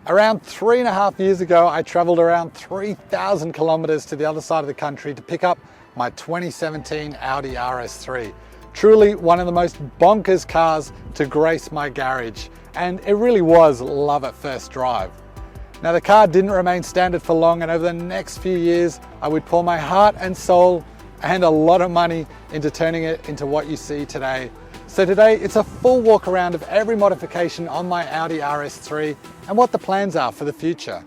Around 3.5 years ago, I traveled around 3,000 kilometers to the other side of the country to pick up my 2017 Audi RS3. Truly one of the most bonkers cars to grace my garage, and it really was love at first drive. Now the car didn't remain standard for long, and over the next few years, I would pour my heart and soul and a lot of money into turning it into what you see today. So today it's a full walk around of every modification on my Audi RS3 and what the plans are for the future.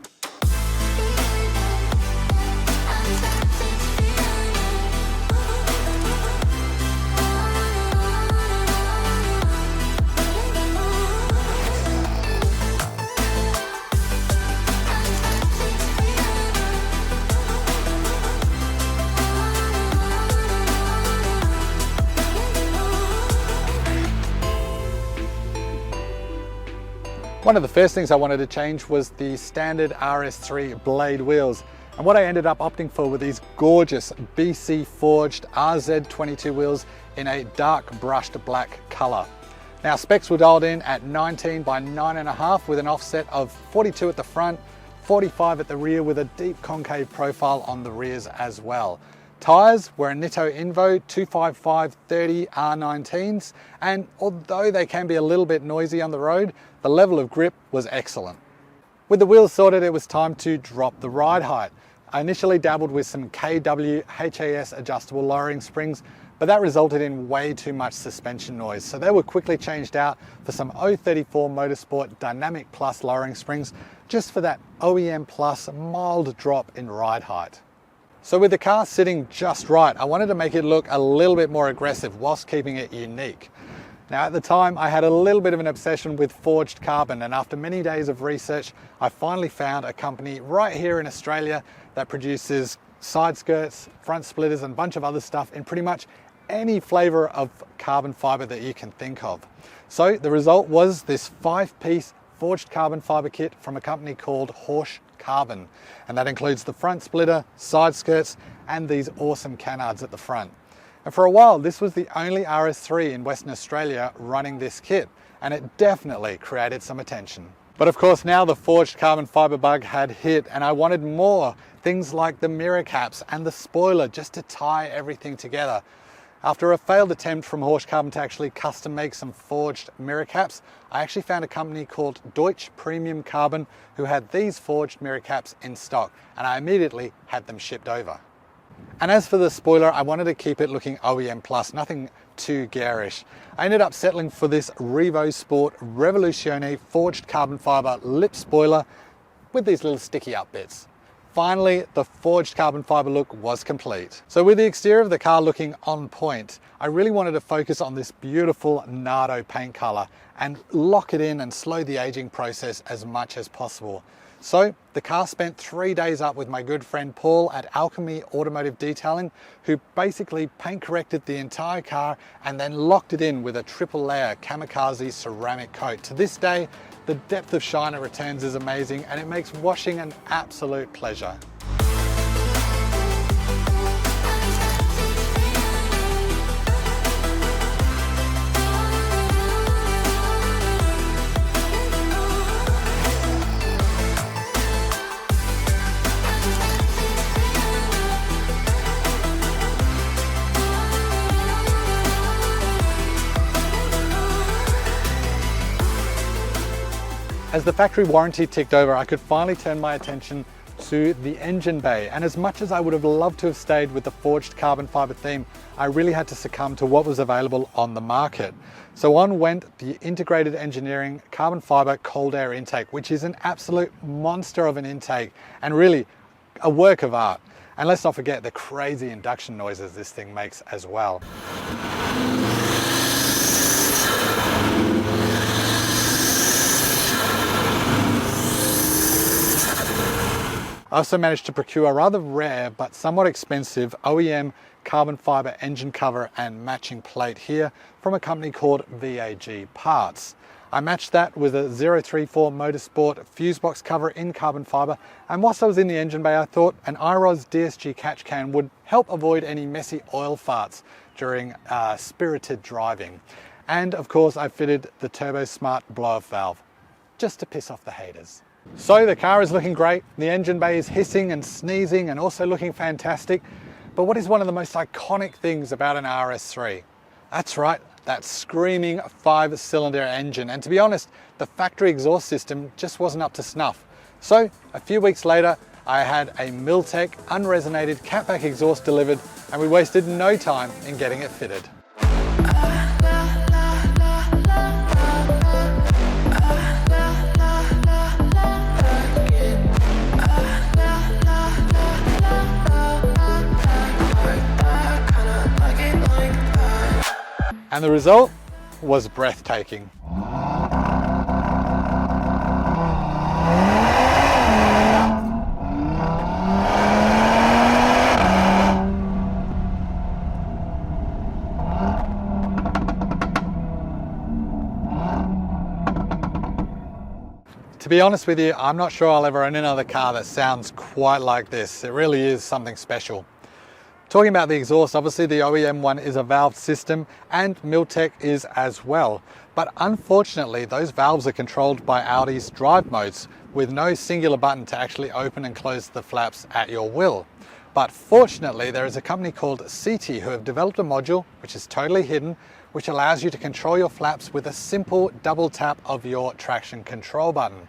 One of the first things I wanted to change was the standard RS3 blade wheels. And what I ended up opting for were these gorgeous BC forged RZ22 wheels in a dark brushed black color. Now specs were dialed in at 19 by 9.5 with an offset of 42 at the front, 45 at the rear with a deep concave profile on the rears as well. Tyres were a Nitto Invo 255/30 R19s, and although they can be a little bit noisy on the road, the level of grip was excellent. With the wheels sorted, it was time to drop the ride height. I initially dabbled with some KW HAS adjustable lowering springs, but that resulted in way too much suspension noise, so they were quickly changed out for some 034 Motorsport Dynamic Plus lowering springs, just for that OEM Plus mild drop in ride height. So with the car sitting just right, I wanted to make it look a little bit more aggressive whilst keeping it unique. Now at the time, I had a little bit of an obsession with forged carbon, and after many days of research, I finally found a company right here in Australia that produces side skirts, front splitters, and a bunch of other stuff in pretty much any flavor of carbon fiber that you can think of. So the result was this 5-piece forged carbon fiber kit from a company called Horsch Carbon, and that includes the front splitter, side skirts, and these awesome canards at the front. And for a while, this was the only RS3 in Western Australia running this kit, and it definitely created some attention. But of course, now the forged carbon fiber bug had hit, and I wanted more, things like the mirror caps and the spoiler, just to tie everything together. After a failed attempt from Horsch Carbon to actually custom make some forged mirror caps, I actually found a company called Deutsch Premium Carbon who had these forged mirror caps in stock, and I immediately had them shipped over. And as for the spoiler, I wanted to keep it looking OEM plus, nothing too garish. I ended up settling for this Revo Sport Revoluzione forged carbon fiber lip spoiler with these little sticky up bits. Finally, the forged carbon fiber look was complete. So with the exterior of the car looking on point, I really wanted to focus on this beautiful Nardo paint color and lock it in and slow the aging process as much as possible. So the car spent 3 days up with my good friend Paul at Alchemy Automotive Detailing, who basically paint corrected the entire car and then locked it in with a triple layer kamikaze ceramic coat. To this day, the depth of shine it returns is amazing, and it makes washing an absolute pleasure. As the factory warranty ticked over, I could finally turn my attention to the engine bay. And as much as I would have loved to have stayed with the forged carbon fiber theme, I really had to succumb to what was available on the market. So on went the Integrated Engineering carbon fiber cold air intake, which is an absolute monster of an intake and really a work of art. And let's not forget the crazy induction noises this thing makes as well. I also managed to procure a rather rare but somewhat expensive OEM carbon fiber engine cover and matching plate here from a company called VAG Parts. I matched that with a 034 Motorsport fuse box cover in carbon fiber, and whilst I was in the engine bay, I thought an IROS DSG catch can would help avoid any messy oil farts during spirited driving. And of course I fitted the Turbo Smart blow-off valve. just to piss off the haters. So the car is looking great, the engine bay is hissing and sneezing and also looking fantastic. But what is one of the most iconic things about an RS3? That's right, that screaming 5-cylinder engine. And to be honest, the factory exhaust system just wasn't up to snuff. So a few weeks later, I had a Miltech unresonated catback exhaust delivered, and we wasted no time in getting it fitted. And the result was breathtaking. To be honest with you, I'm not sure I'll ever own another car that sounds quite like this. It really is something special. Talking about the exhaust, obviously the OEM one is a valve system and Miltech is as well. But unfortunately, those valves are controlled by Audi's drive modes with no singular button to actually open and close the flaps at your will. But fortunately, there is a company called CT who have developed a module which is totally hidden, which allows you to control your flaps with a simple double tap of your traction control button.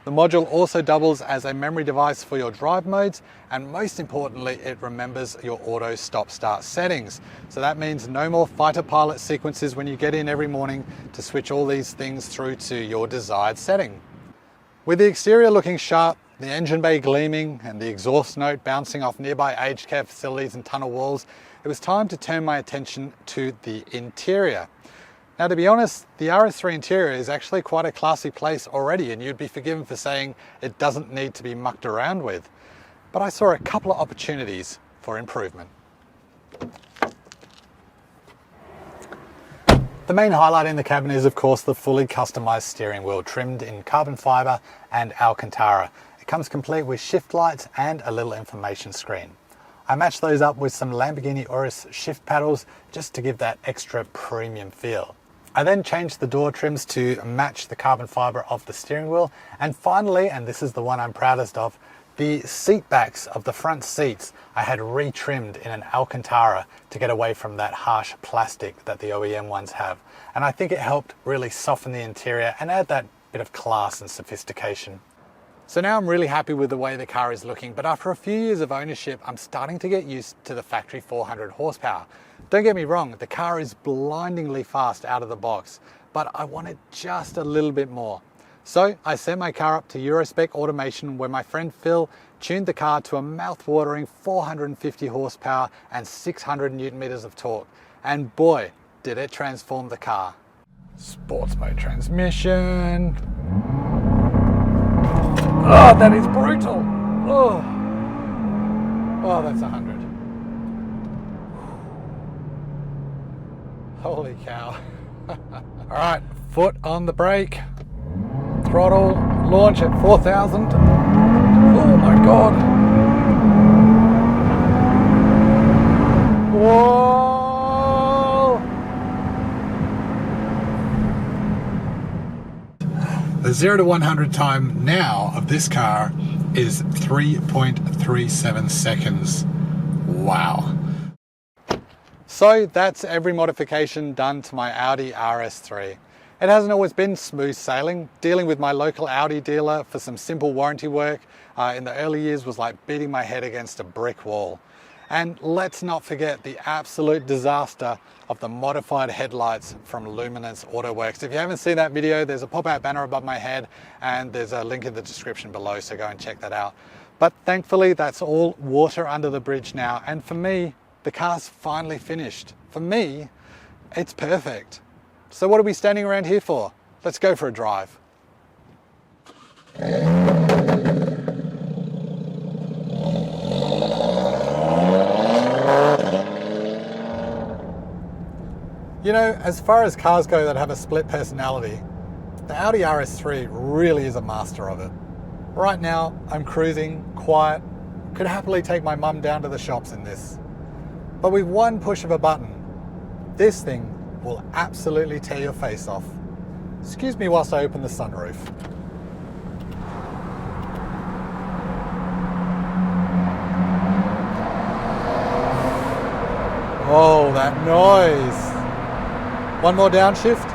The module also doubles as a memory device for your drive modes, and most importantly, it remembers your auto stop-start settings. So that means no more fighter pilot sequences when you get in every morning to switch all these things through to your desired setting. With the exterior looking sharp, the engine bay gleaming, and the exhaust note bouncing off nearby aged care facilities and tunnel walls, it was time to turn my attention to the interior. Now, to be honest, the RS3 interior is actually quite a classy place already, and you'd be forgiven for saying it doesn't need to be mucked around with. But I saw a couple of opportunities for improvement. The main highlight in the cabin is, of course, the fully customized steering wheel trimmed in carbon fiber and Alcantara. It comes complete with shift lights and a little information screen. I matched those up with some Lamborghini Urus shift paddles just to give that extra premium feel. I then changed the door trims to match the carbon fiber of the steering wheel. And finally, and this is the one I'm proudest of, the seat backs of the front seats I had retrimmed in an Alcantara to get away from that harsh plastic that the OEM ones have. And I think it helped really soften the interior and add that bit of class and sophistication. So now I'm really happy with the way the car is looking, but after a few years of ownership, I'm starting to get used to the factory 400 horsepower. Don't get me wrong, the car is blindingly fast out of the box, but I wanted just a little bit more. So I sent my car up to Eurospec Automation, where my friend Phil tuned the car to a mouth-watering 450 horsepower and 600 newton meters of torque. And boy, did it transform the car. Sports mode transmission. Oh, that is brutal. Oh, that's 100. Holy cow. All right, foot on the brake. Throttle, launch at 4,000. Oh my God. Whoa. The 0 to 100 time now of this car is 3.37 seconds. Wow. So that's every modification done to my Audi RS3. It hasn't always been smooth sailing. Dealing with my local Audi dealer for some simple warranty work in the early years was like beating my head against a brick wall. And let's not forget the absolute disaster of the modified headlights from Luminance Autoworks. If you haven't seen that video, there's a pop-out banner above my head and there's a link in the description below, so go and check that out. But thankfully, that's all water under the bridge now. And for me, the car's finally finished. For me, it's perfect. So what are we standing around here for? Let's go for a drive. You know, as far as cars go that have a split personality, the Audi RS3 really is a master of it. Right now, I'm cruising, quiet, could happily take my mum down to the shops in this. But with one push of a button, this thing will absolutely tear your face off. Excuse me whilst I open the sunroof. that noise. One more downshift.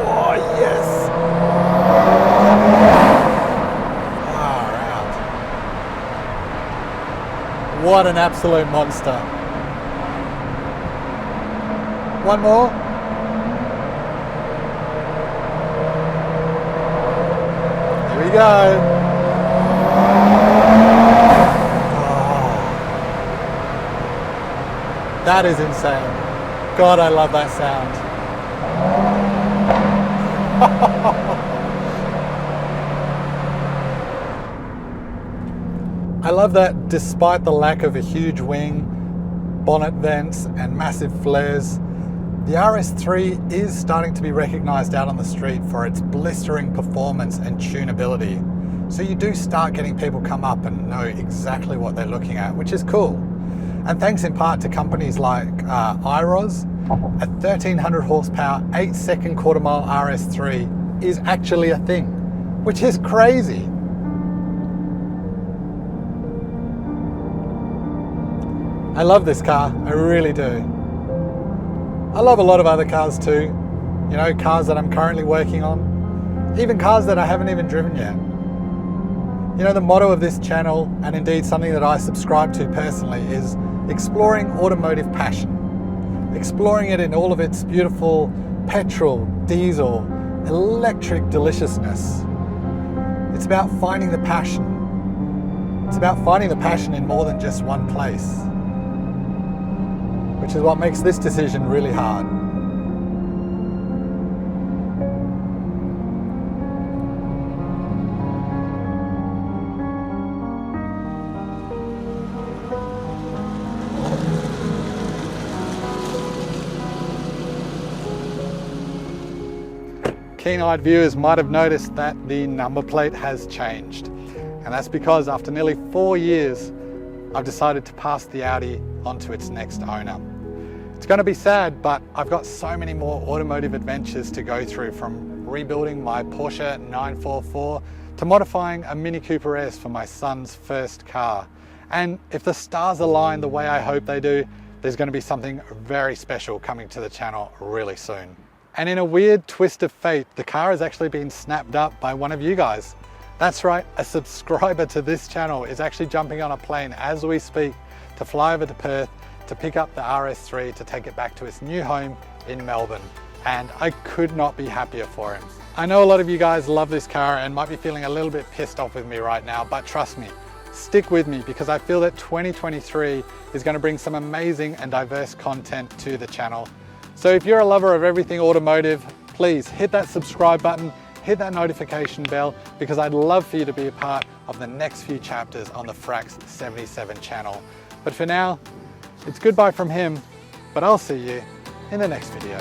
Oh, yes. Far out. What an absolute monster. One more. Here we go. That is insane. God, I love that sound. I love that despite the lack of a huge wing, bonnet vents and massive flares, the RS3 is starting to be recognized out on the street for its blistering performance and tunability. So you do start getting people come up and know exactly what they're looking at, which is cool. And thanks in part to companies like IROS, a 1300 horsepower, 8-second quarter-mile RS3 is actually a thing, which is crazy. I love this car, I really do. I love a lot of other cars too. You know, cars that I'm currently working on, even cars that I haven't even driven yet. You know, the motto of this channel, and indeed something that I subscribe to personally, is exploring automotive passion. Exploring it in all of its beautiful petrol, diesel, electric deliciousness. It's about finding the passion. It's about finding the passion in more than just one place, which is what makes this decision really hard. Keen-eyed viewers might have noticed that the number plate has changed. And that's because after nearly 4 years, I've decided to pass the Audi on to its next owner. It's going to be sad, but I've got so many more automotive adventures to go through, from rebuilding my Porsche 944 to modifying a Mini Cooper S for my son's first car. And if the stars align the way I hope they do, there's going to be something very special coming to the channel really soon. And in a weird twist of fate, the car has actually been snapped up by one of you guys. That's right, a subscriber to this channel is actually jumping on a plane as we speak to fly over to Perth to pick up the RS3 to take it back to its new home in Melbourne. And I could not be happier for him. I know a lot of you guys love this car and might be feeling a little bit pissed off with me right now, but trust me, stick with me, because I feel that 2023 is going to bring some amazing and diverse content to the channel. So if you're a lover of everything automotive, please hit that subscribe button, hit that notification bell, because I'd love for you to be a part of the next few chapters on the Frax 77 channel. But for now, it's goodbye from him, but I'll see you in the next video.